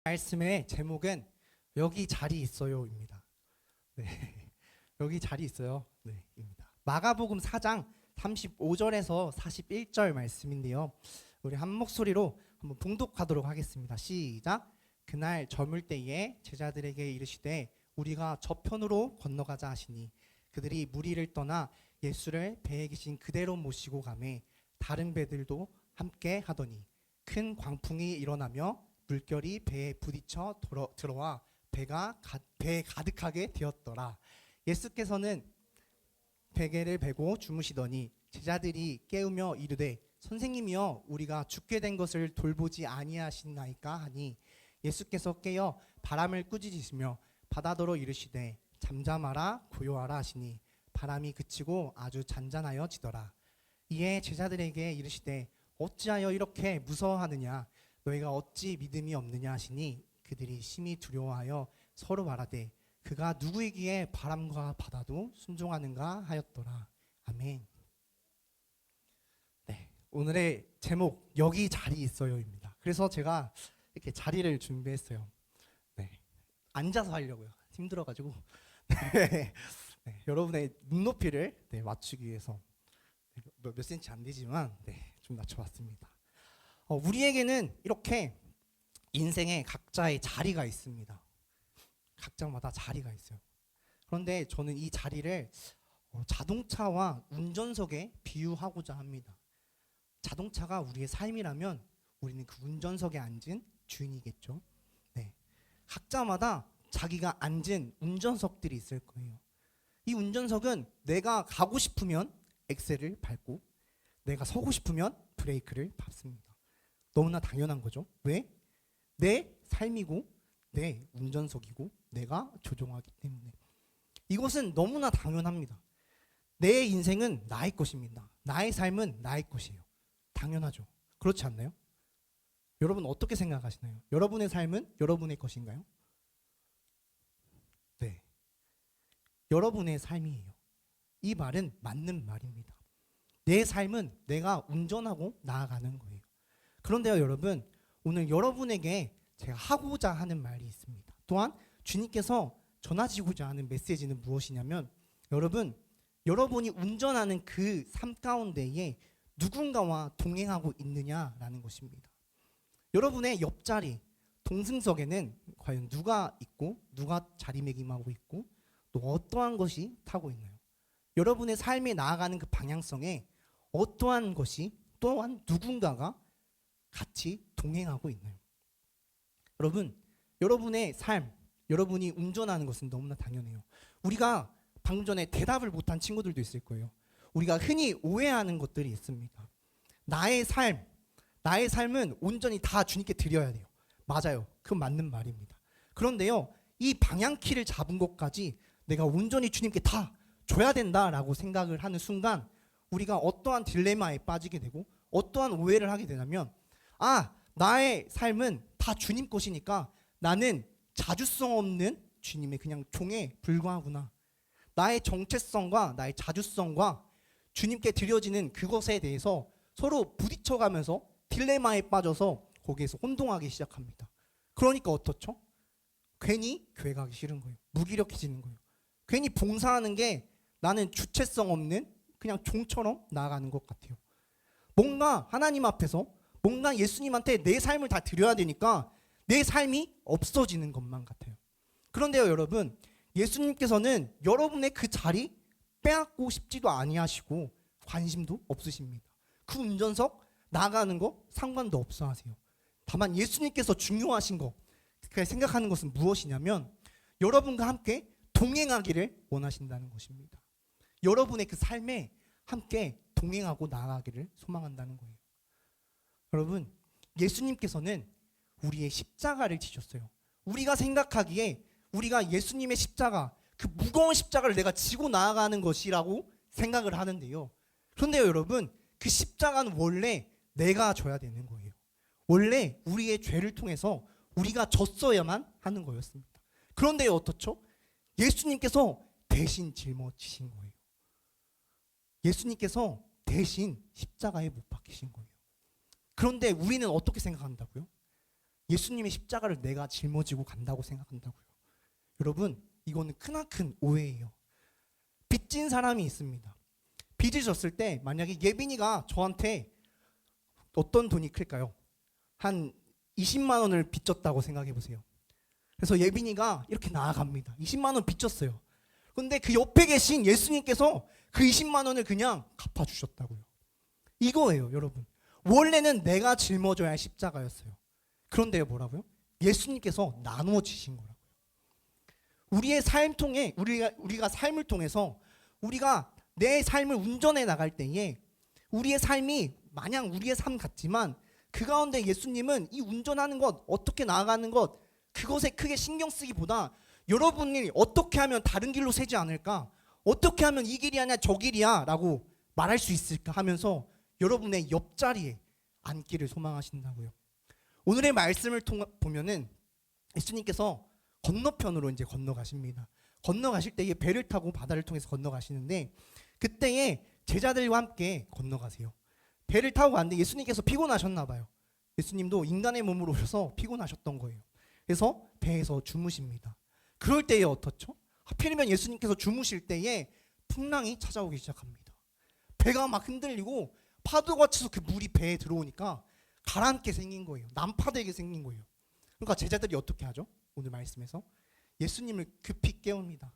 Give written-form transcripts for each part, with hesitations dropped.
말씀의 제목은 여기 자리 있어요입니다. 네. 여기 자리 있어요. 네, 입니다. 마가복음 4장 35절에서 41절 말씀인데요. 우리 한 목소리로 한번 봉독하도록 하겠습니다. 시작. 그날 저물 때에 제자들에게 이르시되 우리가 저편으로 건너가자 하시니 그들이 무리를 떠나 예수를 배에 계신 그대로 모시고 가매 다른 배들도 함께 하더니 큰 광풍이 일어나며 물결이 배에 부딪혀 들어와 배에 가득하게 되었더라. 예수께서는 베개를 베고 주무시더니 제자들이 깨우며 이르되 선생님이여 우리가 죽게 된 것을 돌보지 아니하시나이까 하니 예수께서 깨어 바람을 꾸짖으시며 바다더러 이르시되 잠잠하라 고요하라 하시니 바람이 그치고 아주 잔잔하여지더라. 이에 제자들에게 이르시되 어찌하여 이렇게 무서워하느냐 너희가 어찌 믿음이 없느냐 하시니 그들이 심히 두려워하여 서로 말하되 그가 누구이기에 바람과 바다도 순종하는가 하였더라. 아멘. 네, 오늘의 제목 여기 자리 있어요입니다. 그래서 제가 이렇게 자리를 준비했어요. 네, 앉아서 하려고요. 힘들어가지고 네, 여러분의 눈높이를 맞추기 위해서 몇 센치 안 되지만 좀 낮춰봤습니다. 우리에게는 이렇게 인생에 각자의 자리가 있습니다. 각자마다 자리가 있어요. 그런데 저는 이 자리를 자동차와 운전석에 비유하고자 합니다. 자동차가 우리의 삶이라면 우리는 그 운전석에 앉은 주인이겠죠. 네. 각자마다 자기가 앉은 운전석들이 있을 거예요. 이 운전석은 내가 가고 싶으면 엑셀을 밟고 내가 서고 싶으면 브레이크를 밟습니다. 너무나 당연한 거죠. 왜? 내 삶이고 내 운전석이고 내가 조종하기 때문에. 이것은 너무나 당연합니다. 내 인생은 나의 것입니다. 나의 삶은 나의 것이에요. 당연하죠. 그렇지 않나요? 여러분 어떻게 생각하시나요? 여러분의 삶은 여러분의 것인가요? 네. 여러분의 삶이에요. 이 말은 맞는 말입니다. 내 삶은 내가 운전하고 나아가는 거예요. 그런데요, 여러분, 오늘 여러분에게 제가 하고자 하는 말이 있습니다. 또한 주님께서 전하시고자 하는 메시지는 무엇이냐면 여러분이 운전하는 그 삶 가운데에 누군가와 동행하고 있느냐라는 것입니다. 여러분의 옆자리, 동승석에는 과연 누가 있고 누가 자리매김하고 있고 또 어떠한 것이 타고 있나요? 여러분의 삶에 나아가는 그 방향성에 어떠한 것이 또한 누군가가 같이 동행하고 있나요? 여러분, 여러분의 삶, 여러분이 운전하는 것은 너무나 당연해요. 우리가 방금 전에 대답을 못한 친구들도 있을 거예요. 우리가 흔히 오해하는 것들이 있습니다. 나의 삶은 온전히 다 주님께 드려야 돼요. 맞아요. 그건 맞는 말입니다. 그런데요, 이 방향키를 잡은 것까지 내가 온전히 주님께 다 줘야 된다라고 생각을 하는 순간 우리가 어떠한 딜레마에 빠지게 되고 어떠한 오해를 하게 되냐면 나의 삶은 다 주님 것이니까 나는 자주성 없는 주님의 그냥 종에 불과하구나. 나의 정체성과 나의 자주성과 주님께 드려지는 그것에 대해서 서로 부딪혀가면서 딜레마에 빠져서 거기에서 혼동하기 시작합니다. 그러니까 어떻죠? 괜히 교회 가기 싫은 거예요. 무기력해지는 거예요. 괜히 봉사하는 게 나는 주체성 없는 그냥 종처럼 나아가는 것 같아요. 뭔가 하나님 앞에서 뭔가 예수님한테 내 삶을 다 드려야 되니까 내 삶이 없어지는 것만 같아요. 그런데요, 여러분, 예수님께서는 여러분의 그 자리 빼앗고 싶지도 아니하시고 관심도 없으십니다. 그 운전석 나가는 거 상관도 없어 하세요. 다만 예수님께서 중요하신 거 생각하는 것은 무엇이냐면 여러분과 함께 동행하기를 원하신다는 것입니다. 여러분의 그 삶에 함께 동행하고 나아가기를 소망한다는 거예요. 여러분, 예수님께서는 우리의 십자가를 지셨어요. 우리가 생각하기에 우리가 예수님의 십자가, 그 무거운 십자가를 내가 지고 나아가는 것이라고 생각을 하는데요. 그런데요, 여러분, 그 십자가는 원래 내가 져야 되는 거예요. 원래 우리의 죄를 통해서 우리가 졌어야만 하는 거였습니다. 그런데요, 어떻죠? 예수님께서 대신 짊어지신 거예요. 예수님께서 대신 십자가에 못 박히신 거예요. 그런데 우리는 어떻게 생각한다고요? 예수님의 십자가를 내가 짊어지고 간다고 생각한다고요. 여러분, 이거는 크나큰 오해예요. 빚진 사람이 있습니다. 빚을 졌을 때 만약에 예빈이가 저한테 어떤 돈이 클까요? 한 20만 원을 빚졌다고 생각해 보세요. 그래서 예빈이가 이렇게 나아갑니다. 20만 원 빚졌어요. 근데 그 옆에 계신 예수님께서 그 20만 원을 그냥 갚아주셨다고요. 이거예요, 여러분. 원래는 내가 짊어져야 할 십자가였어요. 그런데요, 뭐라고요? 예수님께서 나누어 지신 거라고요. 우리의 삶 통해 우리가 삶을 통해서 우리가 내 삶을 운전해 나갈 때에 우리의 삶이 마냥 우리의 삶 같지만 그 가운데 예수님은 이 운전하는 것, 어떻게 나아가는 것, 그것에 크게 신경 쓰기보다 여러분이 어떻게 하면 다른 길로 새지 않을까? 어떻게 하면 이 길이 아니야 저 길이야 라고 말할 수 있을까 하면서 여러분의 옆자리에 앉기를 소망하신다고요. 오늘의 말씀을 보면은 예수님께서 건너편으로 이제 건너가십니다. 건너가실 때에 배를 타고 바다를 통해서 건너가시는데 그때에 제자들과 함께 건너가세요. 배를 타고 갔는데 예수님께서 피곤하셨나 봐요. 예수님도 인간의 몸으로 오셔서 피곤하셨던 거예요. 그래서 배에서 주무십니다. 그럴 때에 어떻죠? 하필이면 예수님께서 주무실 때에 풍랑이 찾아오기 시작합니다. 배가 막 흔들리고 파도가 치서 그 물이 배에 들어오니까 가라앉게 생긴 거예요. 난파되게 생긴 거예요. 그러니까 제자들이 어떻게 하죠? 오늘 말씀에서 예수님을 급히 깨웁니다.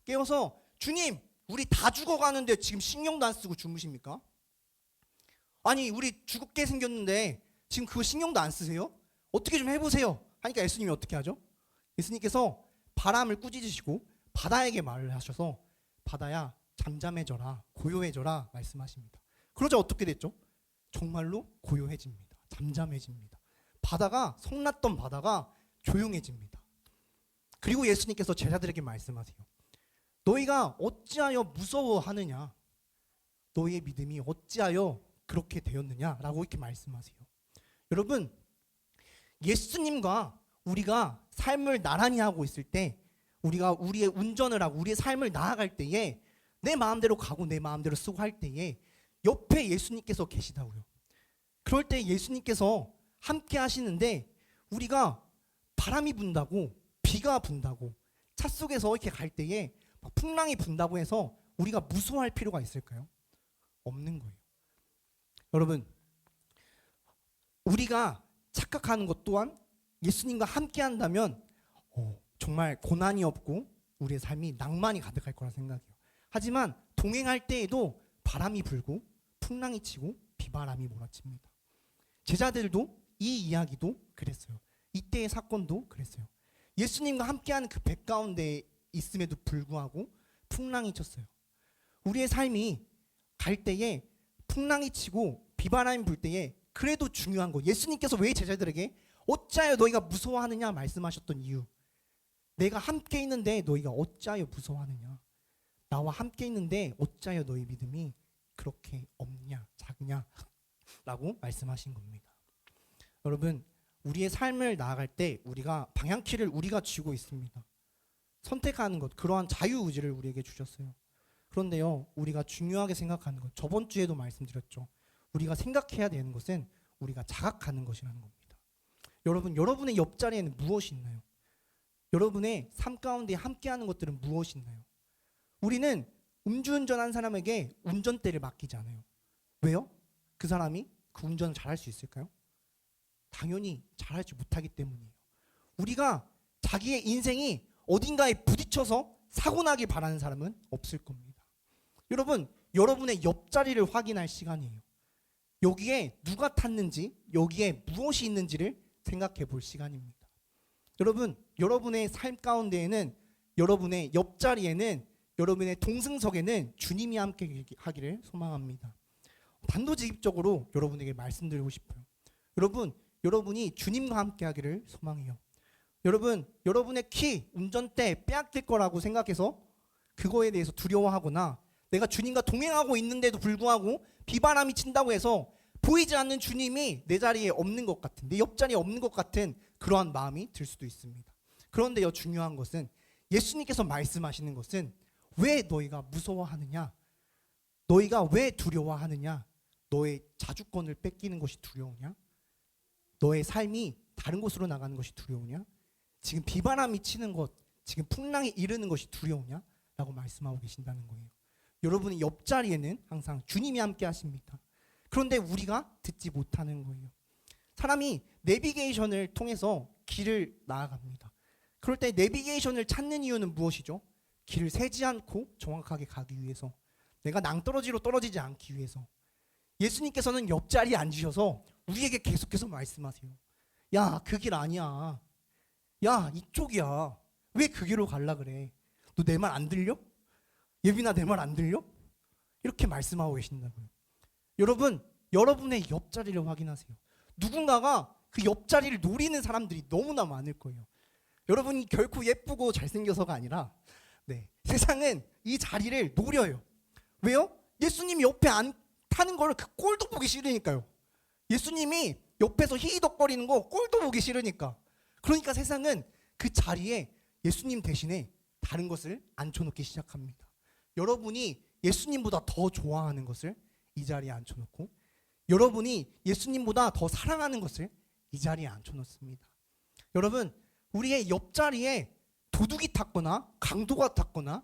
깨워서 주님, 우리 다 죽어가는데 지금 신경도 안 쓰고 주무십니까? 아니, 우리 죽게 생겼는데 지금 그거 신경도 안 쓰세요? 어떻게 좀 해보세요. 하니까 예수님이 어떻게 하죠? 예수님께서 바람을 꾸짖으시고 바다에게 말을 하셔서 바다야 잠잠해져라, 고요해져라 말씀하십니다. 그러자 어떻게 됐죠? 정말로 고요해집니다. 잠잠해집니다. 바다가, 성났던 바다가 조용해집니다. 그리고 예수님께서 제자들에게 말씀하세요. 너희가 어찌하여 무서워하느냐? 너희의 믿음이 어찌하여 그렇게 되었느냐라고 이렇게 말씀하세요. 여러분, 예수님과 우리가 삶을 나란히 하고 있을 때, 우리가 우리의 운전을 하고 우리의 삶을 나아갈 때에 내 마음대로 가고 내 마음대로 쓰고 할 때에 옆에 예수님께서 계시다고요. 그럴 때 예수님께서 함께 하시는데 우리가 바람이 분다고, 비가 분다고, 차 속에서 이렇게 갈 때에 막 풍랑이 분다고 해서 우리가 무서워할 필요가 있을까요? 없는 거예요. 여러분, 우리가 착각하는 것 또한 예수님과 함께 한다면 정말 고난이 없고 우리의 삶이 낭만이 가득할 거라 생각해요. 하지만 동행할 때에도 바람이 불고 풍랑이 치고 비바람이 몰아칩니다. 제자들도 이 이야기도 그랬어요. 이때의 사건도 그랬어요. 예수님과 함께하는 그 배 가운데 있음에도 불구하고 풍랑이 쳤어요. 우리의 삶이 갈 때에 풍랑이 치고 비바람이 불 때에 그래도 중요한 거, 예수님께서 왜 제자들에게 어찌하여 너희가 무서워하느냐 말씀하셨던 이유, 내가 함께 있는데 너희가 어찌하여 무서워하느냐, 나와 함께 있는데 어찌하여 너희 믿음이 그렇게 없냐, 작냐 라고 말씀하신 겁니다. 여러분, 우리의 삶을 나아갈 때 우리가 방향키를 우리가 쥐고 있습니다. 선택하는 것, 그러한 자유의지를 우리에게 주셨어요. 그런데요, 우리가 중요하게 생각하는 것, 저번 주에도 말씀드렸죠. 우리가 생각해야 되는 것은 우리가 자각하는 것이라는 겁니다. 여러분, 여러분의 옆자리에는 무엇이 있나요? 여러분의 삶 가운데 함께하는 것들은 무엇이 있나요? 우리는 음주운전한 사람에게 운전대를 맡기지 않아요. 왜요? 그 사람이 그 운전을 잘할 수 있을까요? 당연히 잘하지 못하기 때문이에요. 우리가 자기의 인생이 어딘가에 부딪혀서 사고나길 바라는 사람은 없을 겁니다. 여러분, 여러분의 옆자리를 확인할 시간이에요. 여기에 누가 탔는지, 여기에 무엇이 있는지를 생각해 볼 시간입니다. 여러분, 여러분의 삶 가운데에는, 여러분의 옆자리에는, 여러분의 동승석에는 주님이 함께 하기를 소망합니다. 단도직입적으로 여러분에게 말씀드리고 싶어요. 여러분, 여러분이 주님과 함께 하기를 소망해요. 여러분, 여러분의 키, 운전대 빼앗길 거라고 생각해서 그거에 대해서 두려워하거나, 내가 주님과 동행하고 있는데도 불구하고 비바람이 친다고 해서 보이지 않는 주님이 내 자리에 없는 것 같은, 내 옆자리에 없는 것 같은 그러한 마음이 들 수도 있습니다. 그런데요, 중요한 것은 예수님께서 말씀하시는 것은 왜 너희가 무서워하느냐, 너희가 왜 두려워하느냐, 너의 자주권을 뺏기는 것이 두려우냐, 너의 삶이 다른 곳으로 나가는 것이 두려우냐? 지금 비바람이 치는 것, 지금 풍랑이 이르는 것이 두려우냐? 라고 말씀하고 계신다는 거예요. 여러분의 옆자리에는 항상 주님이 함께 하십니다. 그런데 우리가 듣지 못하는 거예요. 사람이 내비게이션을 통해서 길을 나아갑니다. 그럴 때 내비게이션을 찾는 이유는 무엇이죠? 길을 새지 않고 정확하게 가기 위해서, 내가 낭떠러지로 떨어지지 않기 위해서. 예수님께서는 옆자리에 앉으셔서 우리에게 계속해서 말씀하세요. 야, 그 길 아니야. 야, 이쪽이야. 왜 그 길로 갈라 그래? 너 내 말 안 들려? 예빈아, 내 말 안 들려? 이렇게 말씀하고 계신다고요. 여러분, 여러분의 옆자리를 확인하세요. 누군가가 그 옆자리를 노리는 사람들이 너무나 많을 거예요. 여러분이 결코 예쁘고 잘생겨서가 아니라 세상은 이 자리를 노려요. 왜요? 예수님이 옆에 안 타는 걸 그 꼴도 보기 싫으니까요. 예수님이 옆에서 히히덕거리는 거 꼴도 보기 싫으니까. 그러니까 세상은 그 자리에 예수님 대신에 다른 것을 앉혀놓기 시작합니다. 여러분이 예수님보다 더 좋아하는 것을 이 자리에 앉혀놓고, 여러분이 예수님보다 더 사랑하는 것을 이 자리에 앉혀놓습니다. 여러분, 우리의 옆자리에 도둑이 탔거나 강도가 탔거나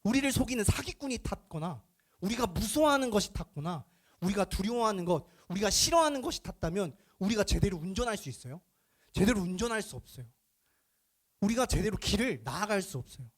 우리를 속이는 사기꾼이 탔거나 우리가 무서워하는 것이 탔거나 우리가 두려워하는 것, 우리가 싫어하는 것이 탔다면 우리가 제대로 운전할 수 있어요? 제대로 운전할 수 없어요. 우리가 제대로 길을 나아갈 수 없어요.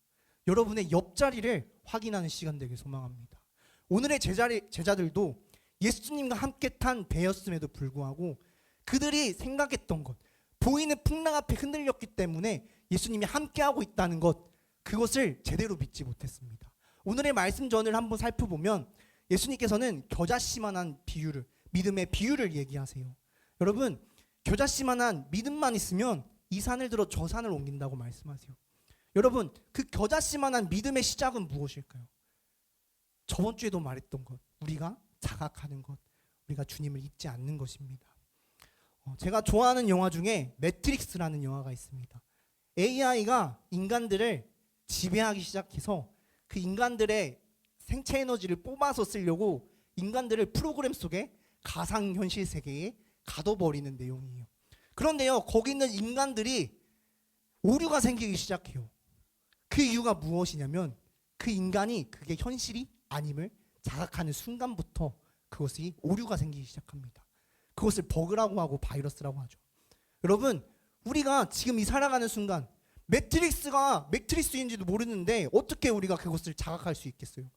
여러분의 옆자리를 확인하는 시간 되길 소망합니다. 오늘의 제자들도 예수님과 함께 탄 배였음에도 불구하고 그들이 생각했던 것, 보이는 풍랑 앞에 흔들렸기 때문에 예수님이 함께하고 있다는 것, 그것을 제대로 믿지 못했습니다. 오늘의 말씀전을 한번 살펴보면 예수님께서는 겨자씨만한 비유를, 믿음의 비유를 얘기하세요. 여러분, 겨자씨만한 믿음만 있으면 이 산을 들어 저 산을 옮긴다고 말씀하세요. 여러분, 그 겨자씨만한 믿음의 시작은 무엇일까요? 저번 주에도 말했던 것, 우리가 자각하는 것, 우리가 주님을 잊지 않는 것입니다. 제가 좋아하는 영화 중에 매트릭스라는 영화가 있습니다. AI가 인간들을 지배하기 시작해서 그 인간들의 생체 에너지를 뽑아서 쓰려고 인간들을 프로그램 속에 가상현실 세계에 가둬버리는 내용이에요. 그런데요, 거기 있는 인간들이 오류가 생기기 시작해요. 그 이유가 무엇이냐면 그 인간이 그게 현실이 아님을 자각하는 순간부터 그것이 오류가 생기기 시작합니다. 그것을 버그라고 하고 바이러스라고 하죠. 여러분, 우리가 지금 이 살아가는 순간 매트릭스가 매트릭스인지도 모르는데 어떻게 우리가 그것을 자각할 수 있겠어요?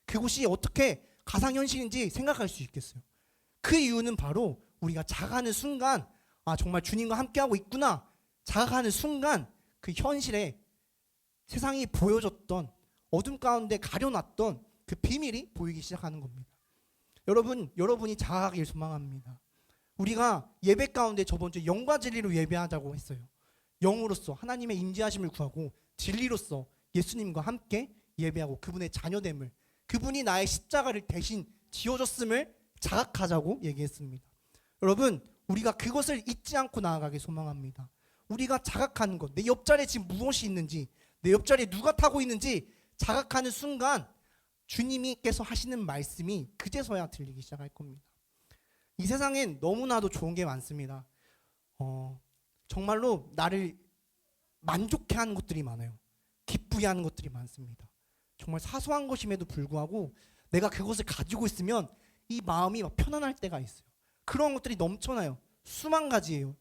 그것이 어떻게 가상현실인지 생각할 수 있겠어요? 그 이유는 바로 우리가 자각하는 순간, 아, 정말 주님과 함께하고 있구나, 자각하는 순간 그 현실에 세상이 보여줬던 어둠 가운데 가려놨던 그 비밀이 보이기 시작하는 겁니다. 여러분이 자각하길 소망합니다. 우리가 예배 가운데 저번 주에 영과 진리로 예배하자고 했어요. 영으로서 하나님의 임재하심을 구하고 진리로서 예수님과 함께 예배하고 그분의 자녀됨을, 그분이 나의 십자가를 대신 지어줬음을 자각하자고 얘기했습니다. 여러분, 우리가 그것을 잊지 않고 나아가길 소망합니다. 우리가 자각하는 것, 내 옆자리에 지금 무엇이 있는지, 내 옆자리에 누가 타고 있는지 자각하는 순간 주님께서 하시는 말씀이 그제서야 들리기 시작할 겁니다. 이 세상엔 너무나도 좋은 게 많습니다. 정말로 나를 만족해 하는 것들이 많아요. 기쁘게 하는 것들이 많습니다. 정말 사소한 것임에도 불구하고 내가 그것을 가지고 있으면 이 마음이 막 편안할 때가 있어요. 그런 것들이 넘쳐나요. 수만 가지예요.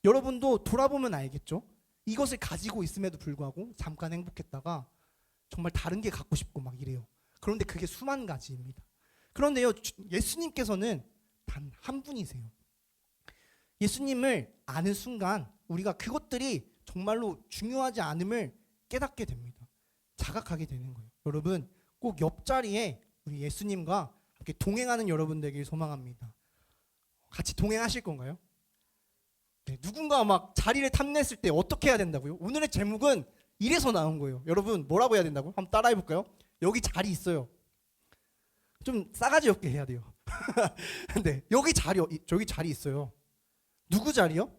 여러분도 돌아보면 알겠죠? 이것을 가지고 있음에도 불구하고 잠깐 행복했다가 정말 다른 게 갖고 싶고 막 이래요. 그런데 그게 수만 가지입니다. 그런데요, 예수님께서는 단 한 분이세요. 예수님을 아는 순간 우리가 그것들이 정말로 중요하지 않음을 깨닫게 됩니다. 자각하게 되는 거예요. 여러분, 꼭 옆자리에 우리 예수님과 함께 동행하는 여러분 되길 소망합니다. 같이 동행하실 건가요? 네, 누군가 막 자리를 탐냈을 때 어떻게 해야 된다고요? 오늘의 제목은 이래서 나온 거예요. 여러분, 뭐라고 해야 된다고? 한번 따라해 볼까요? 여기 자리 있어요. 좀 싸가지 없게 해야 돼요. 네, 여기 저기 자리 있어요. 누구 자리요?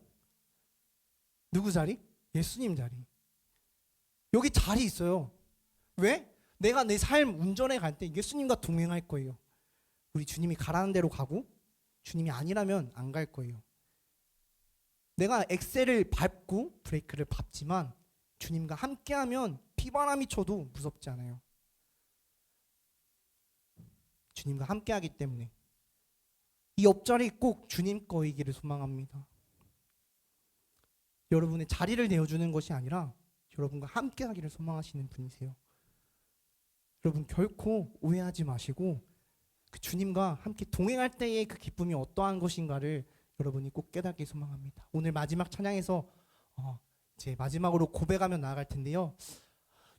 누구 자리? 예수님 자리. 여기 자리 있어요. 왜? 내가 내 삶 운전해 갈 때 예수님과 동행할 거예요. 우리 주님이 가라는 대로 가고 주님이 아니라면 안 갈 거예요. 내가 엑셀을 밟고 브레이크를 밟지만 주님과 함께하면 비바람이 쳐도 무섭지 않아요. 주님과 함께하기 때문에 이 옆자리 꼭 주님 거이기를 소망합니다. 여러분의 자리를 내어주는 것이 아니라 여러분과 함께하기를 소망하시는 분이세요. 여러분 결코 오해하지 마시고 그 주님과 함께 동행할 때의 그 기쁨이 어떠한 것인가를 여러분이 꼭 깨닫기 소망합니다. 오늘 마지막 찬양에서 이제 마지막으로 고백하며 나아갈 텐데요.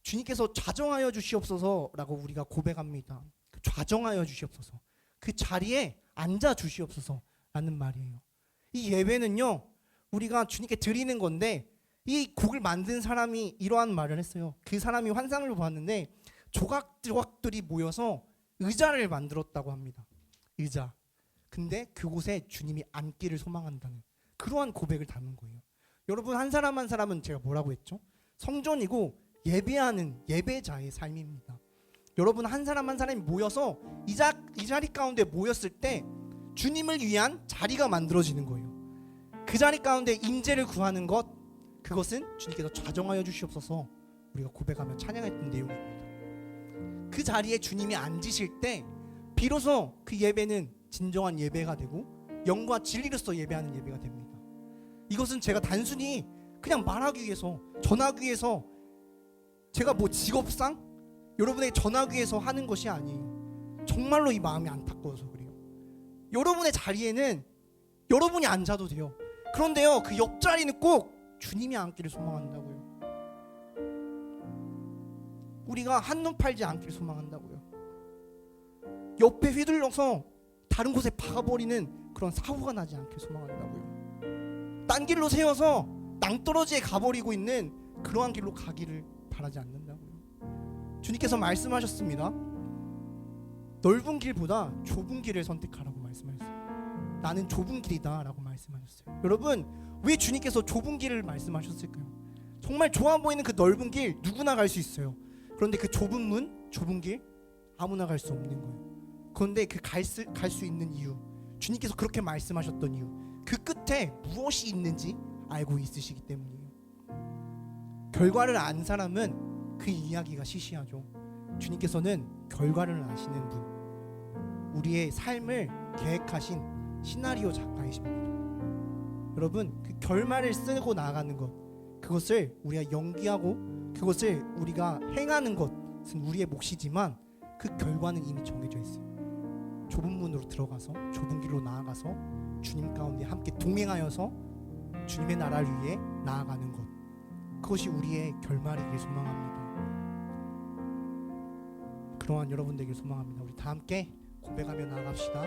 주님께서 좌정하여 주시옵소서라고 우리가 고백합니다. 좌정하여 주시옵소서. 그 자리에 앉아 주시옵소서라는 말이에요. 이 예배는요, 우리가 주님께 드리는 건데 이 곡을 만든 사람이 이러한 말을 했어요. 그 사람이 환상을 보았는데 조각들이 모여서 의자를 만들었다고 합니다. 의자. 근데 그곳에 주님이 앉기를 소망한다는 그러한 고백을 담은 거예요. 여러분 한 사람 한 사람은 제가 뭐라고 했죠? 성전이고 예배하는 예배자의 삶입니다. 여러분 한 사람 한 사람이 모여서 이 자리 가운데 모였을 때 주님을 위한 자리가 만들어지는 거예요. 그 자리 가운데 임재를 구하는 것, 그것은 주님께서 좌정하여 주시옵소서 우리가 고백하며 찬양했던 내용입니다. 그 자리에 주님이 앉으실 때 비로소 그 예배는 진정한 예배가 되고 영과 진리로서 예배하는 예배가 됩니다. 이것은 제가 단순히 그냥 말하기 위해서, 전하기 위해서, 제가 뭐 직업상 여러분에게 전하기 위해서 하는 것이 아니에요. 정말로 이 마음이 안타까워서 그래요. 여러분의 자리에는 여러분이 앉아도 돼요. 그런데요, 그 옆자리는 꼭 주님이 앉기를 소망한다고요. 우리가 한눈 팔지 않기를 소망한다고요. 옆에 휘둘러서 다른 곳에 박아버리는 그런 사고가 나지 않기를 소망한다고요. 딴 길로 세워서 낭떠러지에 가버리고 있는 그러한 길로 가기를 바라지 않는다고요. 주님께서 말씀하셨습니다. 넓은 길보다 좁은 길을 선택하라고 말씀하셨어요. 나는 좁은 길이다 라고 말씀하셨어요. 여러분 왜 주님께서 좁은 길을 말씀하셨을까요? 정말 좋아 보이는 그 넓은 길 누구나 갈 수 있어요. 그런데 그 좁은 문, 좁은 길 아무나 갈 수 없는 거예요. 그런데 그 갈 수 있는 이유, 주님께서 그렇게 말씀하셨던 이유, 그 끝에 무엇이 있는지 알고 있으시기 때문이에요. 결과를 안 사람은 그 이야기가 시시하죠. 주님께서는 결과를 아시는 분, 우리의 삶을 계획하신 시나리오 작가이십니다. 여러분 그 결말을 쓰고 나아가는 것, 그것을 우리가 연기하고 그것을 우리가 행하는 것은 우리의 몫이지만 그 결과는 이미 정해져 있어요. 좁은 문으로 들어가서 좁은 길로 나아가서 주님 가운데 함께 동행하여서 주님의 나라를 위해 나아가는 것, 그것이 우리의 결말이길 소망합니다. 그러한 여러분 되길 소망합니다. 우리 다 함께 고백하며 나아갑시다.